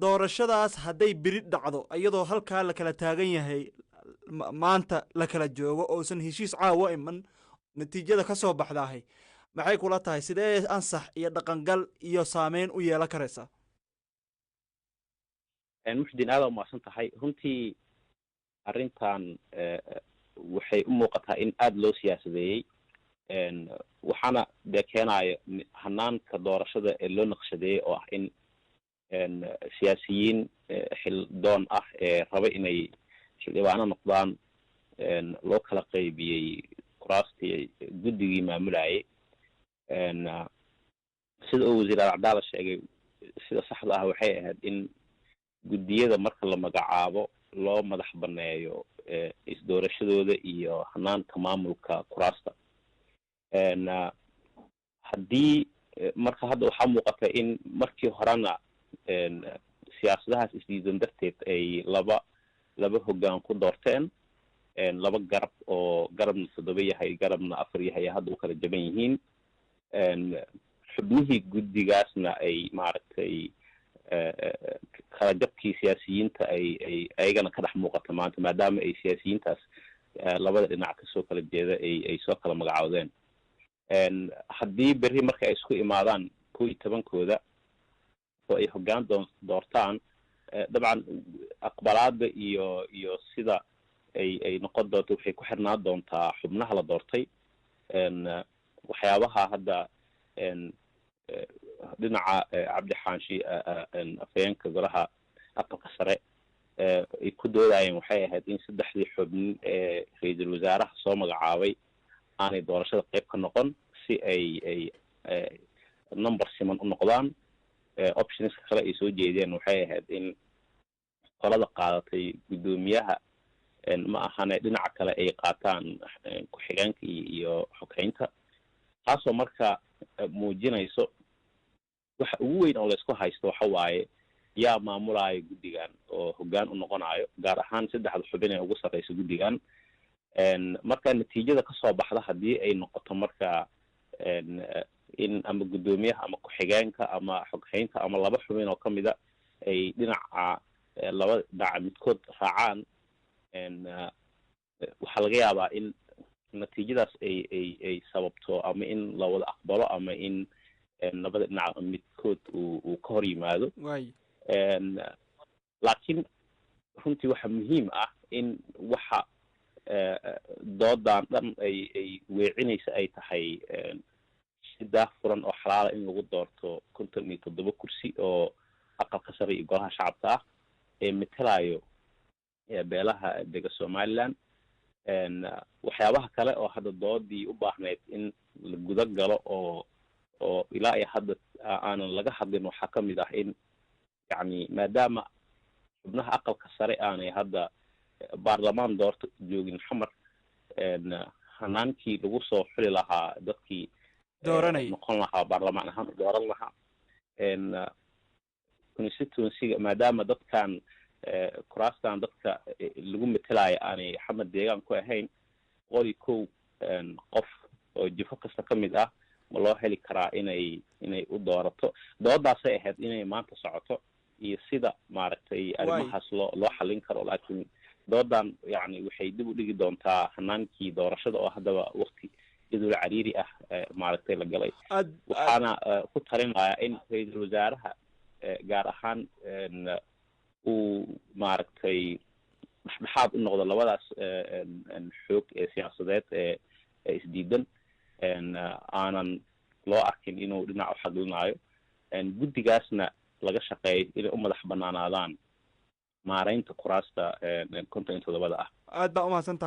doorashadaas hadday beri dhacdo iyadoo halkaa la kala taagan yahay maanta la kala joogo oosan heshiis caawa iman natiijada ka soo baxdaahay maxay kula tahay sidee ansax iyo dhaqangal iyo saameyn u yeelan karaysaa muxdin aad umaasan tahay runtii arrintan waxay u muuqataa in aada loo siyaasadeeyey waxaana dee keenayo hanaanka doorashada ee loo naqshadeeyey oo ah in siyaasiyiin xildoon ah ee raba inay xildhibaano noqdaan loo kala qaybiyey kuraastii guddigii maamulayay sida uu wasiir alcadaala sheegay sida saxda ah waxay ahayd in guddiyada marka la magacaabo loo madax baneeyo isdoorashadooda iyo hanaanka maamulka kuraasta haddii marka hadda waxaa muuqata in markii horena siyaasadahaas isdiidan darteed ay laba hoggaan ku doorteen laba garab oo garabna 7 yahay garabna 4 yahay hadda u kala jaban yihiin xubnihii guddigaasna ay maaragtay kala jabkii siyaasiyiinta ay ayagana ka dhex muuqata maanta maadaama ay siyaasiyiintaas labada dhinac kasoo kala jeeda ay soo kala magacaawdeen haddii berri marka ay isku imaadaan 11kooda oo ay hoggaan doortaan dabcan aqbalaada iyo sida ay noqon doonto waxay ku xirnaan doontaa xubnaha la doortay waxyaabaha hadda dhinaca cabdi xaanshi afayeenka golaha aqalka sare ay ku doodayeen waxay ahayd in 3 xubnin ee ra-iisul wasaaraha soo magacaabay aanay doorashada qayb ka noqon si ay number siman u noqdaan optionska kale ay soo jeedeen waxay ahayd in qolada qaadatay guddoomiyaha ma ahane dhinaca kale ay qaataan ku-xigeenka iyo xogeynta taasoo marka muujinayso waxa ugu weyn oo laysku haysto waxa waaye yaa maamulaayo guddigan oo hoggaan u noqonayo gaar ahaan 3 xubin ee ugu sarreysa guddigan marka natiijada kasoo baxda haddii ay noqoto marka in ama guddoomiyaha ama ku-xigeenka ama xoghaynta ama 2 xubin oo kamida ay dhinaca laba dhinaca midkood raacaan waxaa laga yaabaa in natiijadaas ay sababto ama in la wada aqbalo ama in labada dhinac midkood uu ka hor yimaado laakiin runtii waxa muhiim ah in waxa doodan dhan ay weecinaysa ay tahay si daahfuran oo xalaala in lagu doorto 57 kursi oo aqalka sare iyo golaha shacabka ah ee matalayo beelaha dega Somaliland waxyaabaha kale oo hadda doodii u baahneyd in la guda galo oo ilaa ay hadda aanan laga hadlin waxaa ka mid ah in yani maadaama xubnaha aqalka sare aanay hadda baarlamaan doorto joogin xamar hanaankii lagu soo xuli lahaa dadkii noqon lahaa baarlamaan ahaan dooran lahaa constituency-ga maadaama dadkan kuraastan dadka lagu matelayo aanay xamar deegaan ku ahayn 1 qof oo jifo kasta ka mid ah ma loo heli karaa inay u doorato doodaasay ahayd inay maanta socoto iyo sida maaragtay arrimahaas loo xallin karo laakiin doodan yani waxay dib u dhigi doontaa hanaankii doorashada oo haddaba waqti jadwal cariiri ah maaragtay la galay waxaana ku talinayaa in ra-iisul wasaaraha gaar ahaan uu maaragtay dhexdhexaad u noqdo labadaas xoog ee siyaasadeed ee isdiidan aanan loo arkin inuu dhinac u xadlinayo guddigaasna laga shaqeeyo inay u madax banaanaadaan maareynta kuraasta 57 ah aad baa umahadsantahay